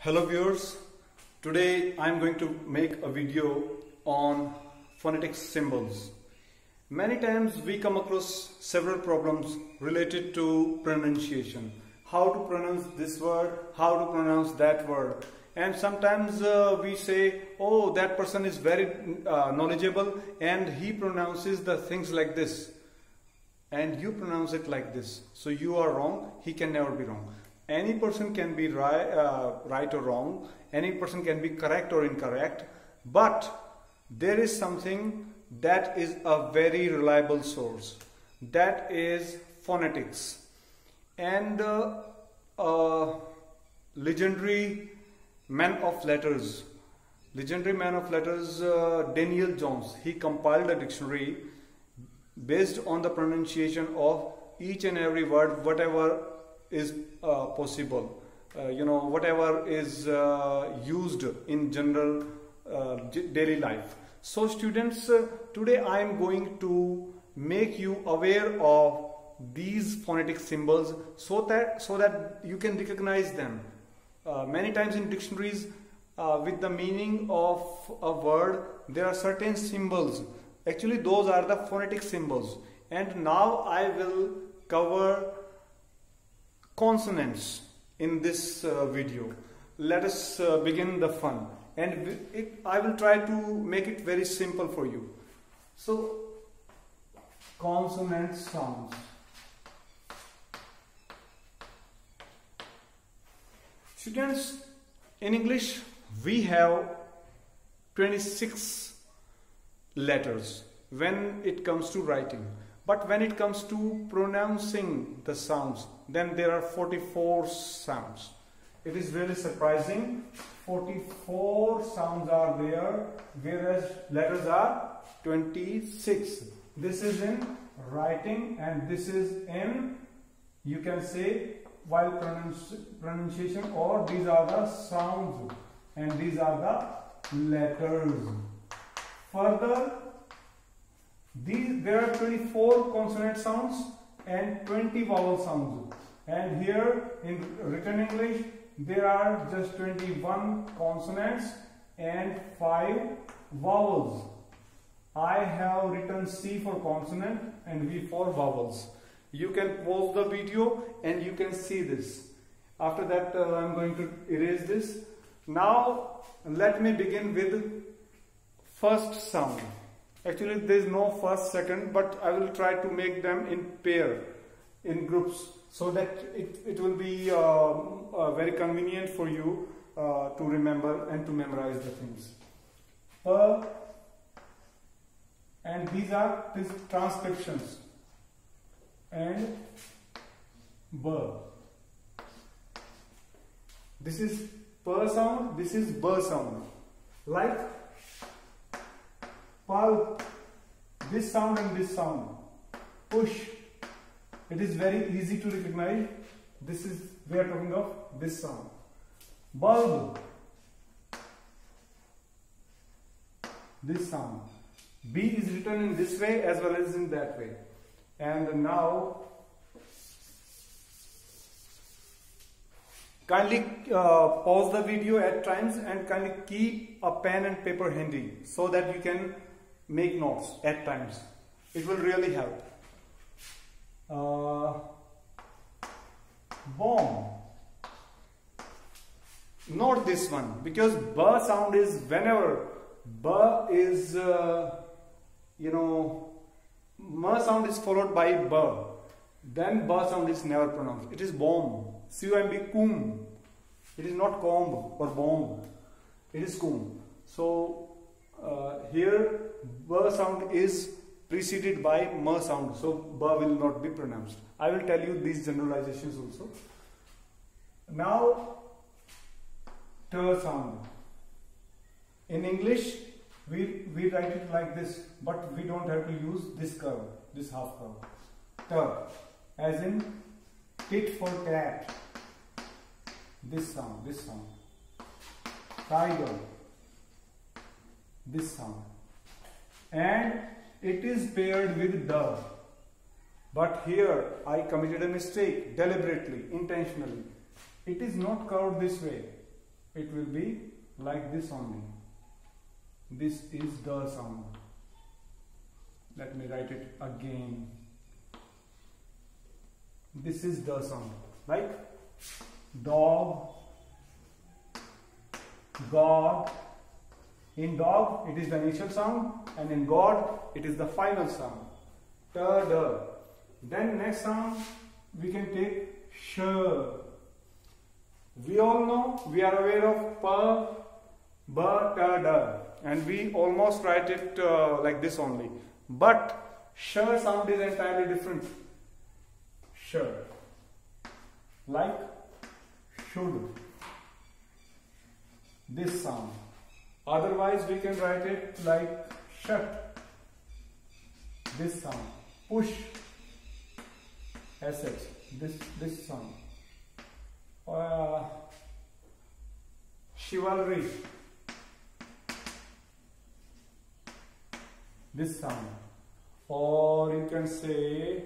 Hello viewers, today I am going to make a video on phonetic symbols. Many times we come across several problems related to pronunciation. How to pronounce this word, how to pronounce that word. And sometimes we say, oh, that person is very knowledgeable and he pronounces the things like this. And you pronounce it like this. So you are wrong, he can never be wrong. Any person can be right or wrong, any person can be correct or incorrect, but there is something that is a very reliable source, that is phonetics. And legendary man of letters, Daniel Jones, he compiled a dictionary based on the pronunciation of each and every word, whatever is possible, whatever is used in general daily life. So students, today I am going to make you aware of these phonetic symbols so that you can recognize them. Many times in dictionaries, with the meaning of a word, there are certain symbols. Actually, those are the phonetic symbols. And now I will cover consonants in this video. Let us begin the fun, and I will try to make it very simple for you. So, consonant sounds. Students, in English we have 26 letters when it comes to writing. But when it comes to pronouncing the sounds, then there are 44 sounds. It is really surprising. 44 sounds are there, whereas letters are 26. This is in writing and this is in, you can say, while pronunciation, or these are the sounds and these are the letters. Further, there are 24 consonant sounds and 20 vowel sounds, and here in written English there are just 21 consonants and 5 vowels. I have written C for consonant and V for vowels. You can pause the video and you can see this. After that I am going to erase this. Now let me begin with first sound. Actually, there is no first, second, but I will try to make them in pair, in groups, so that it will be very convenient for you to remember and to memorize the things. And these are these transcriptions. And B. This is P sound, this is B sound. Like pulp, this sound and this sound. Push, it is very easy to recognize. This is, we are talking of this sound. Bulb, this sound. B is written in this way as well as in that way. And now kindly pause the video at times and kindly keep a pen and paper handy so that you can make notes at times. It will really help. Bomb. Not this one, because B sound is whenever B is M sound is followed by B, then B sound is never pronounced. It is bomb. C-O-M-B, comb. It is not comb or bomb. It is comb. So here B sound is preceded by M sound, so B will not be pronounced. I will tell you these generalizations also. Now T sound. In English we write it like this, but we don't have to use this curve, this half curve. T, as in tit for tat. This sound, this sound. Tiger, this sound. And it is paired with the. But here I committed a mistake deliberately, intentionally. It is not curved this way. it will be like this only. This is the sound. Let me write it again. This is the sound. Like dog, God. In dog it is the initial sound, and in God it is the final sound. Ta, da. Then next sound we can take sh. We all know, we are aware of pa, ba, ta, da, and we almost write it like this only. But sh sound is entirely different. Sh, like should. This sound. Otherwise, we can write it like shut. This sound. Push. Sh. This sound. Chivalry. This sound. Or you can say,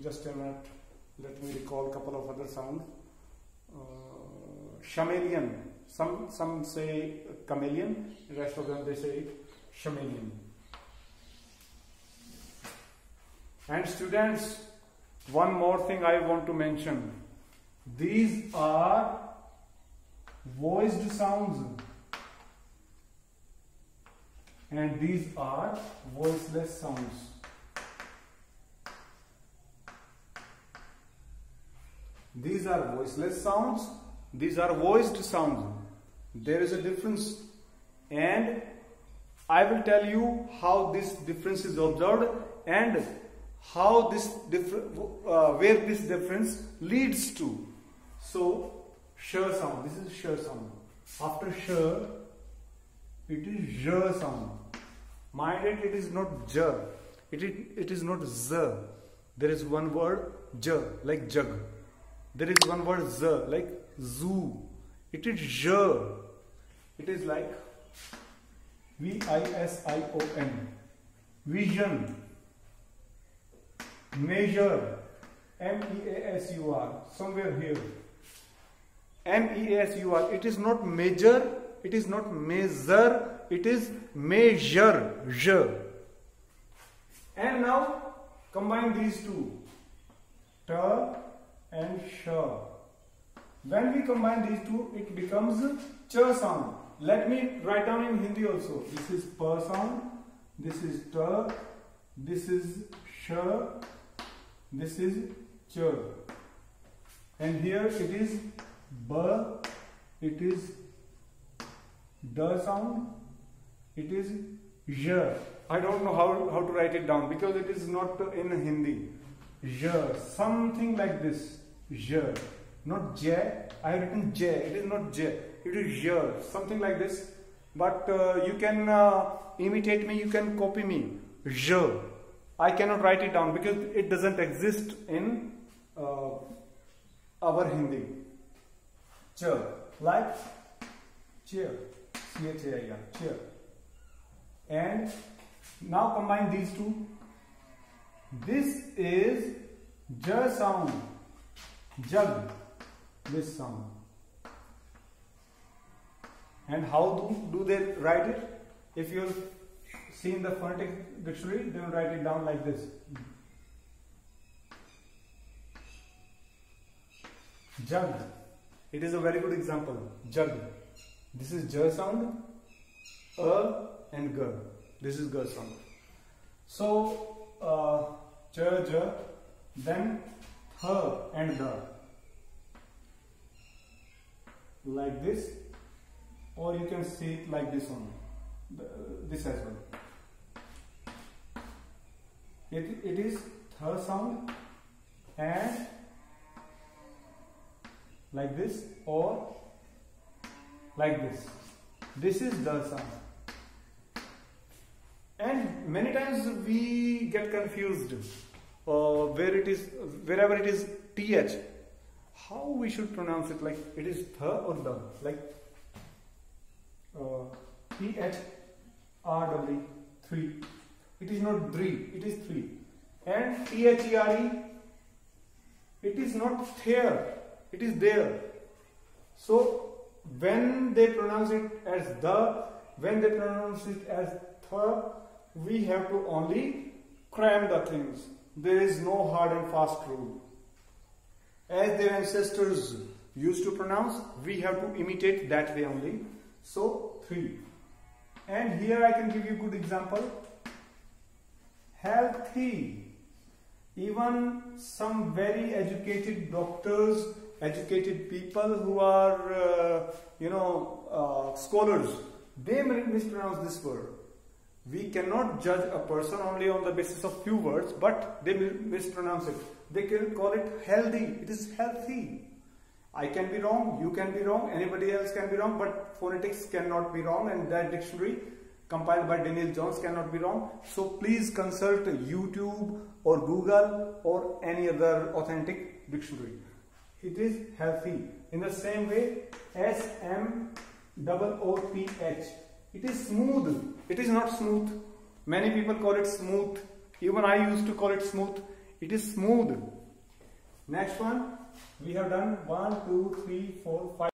just a minute. Let me recall a couple of other sounds. Chameleon. Some say chameleon, the rest of them they say chameleon. And students, one more thing I want to mention. These are voiced sounds and these are voiceless sounds. These are voiceless sounds. These are voiced sounds. There is a difference, and I will tell you how this difference is observed and how this where this difference leads to. So, sh sound. This is sh sound. After sh, it is j sound. Mind it, it is not j. It is not z. There is one word j, like jug. There is one word z, like zoo. It is j. It is like vision. Vision. Measure. measur. Somewhere here. measur. It is not measure. It is not measure. It is measure. J. And now combine these two. Ta and sh. When we combine these two, it becomes ch sound. Let me write down in Hindi also. This is pa sound. This is ta. This is sh. This is ch. And here it is ba. It is da sound. It is j. I don't know how to write it down because it is not in Hindi. J. Something like this. J. Not j. I have written j. It is not j. It is j. Something like this. But you can imitate me. You can copy me. J. I cannot write it down because it doesn't exist in our Hindi. Ch. Like chair. C-H-A-I-R. Chair. And now combine these two. This is j sound. Jug. This sound. And how do they write it? If you see in the phonetic dictionary, they will write it down like this. Jug. It is a very good example. Jug. This is j sound. And g. This is g sound. So ch, j, then th and the. Like this, or you can see it like this one. This as well. It is th sound and like this or like this. This is the sound. And many times we get confused wherever it is th. How we should pronounce it? Like it is th or the? Like THRW 3. It is not 3. It is 3. And THERE. It is not there. It is there. So when they pronounce it as the, when they pronounce it as the, we have to only cram the things. There is no hard and fast rule. As their ancestors used to pronounce, we have to imitate that way only. So 3. And here I can give you a good example. Healthy. Even some very educated doctors, educated people who are, scholars, they may mispronounce this word. We cannot judge a person only on the basis of few words, but they mispronounce it. They can call it healthy. It is healthy. I can be wrong, you can be wrong, anybody else can be wrong, but phonetics cannot be wrong, and that dictionary compiled by Daniel Jones cannot be wrong. So please consult YouTube or Google or any other authentic dictionary. It is healthy. In the same way, S-M-O-O-T-H. It is smooth. It is not smooth. Many people call it smooth. Even I used to call it smooth. It is smooth. Next one. We have done 1, 2, 3, 4, 5.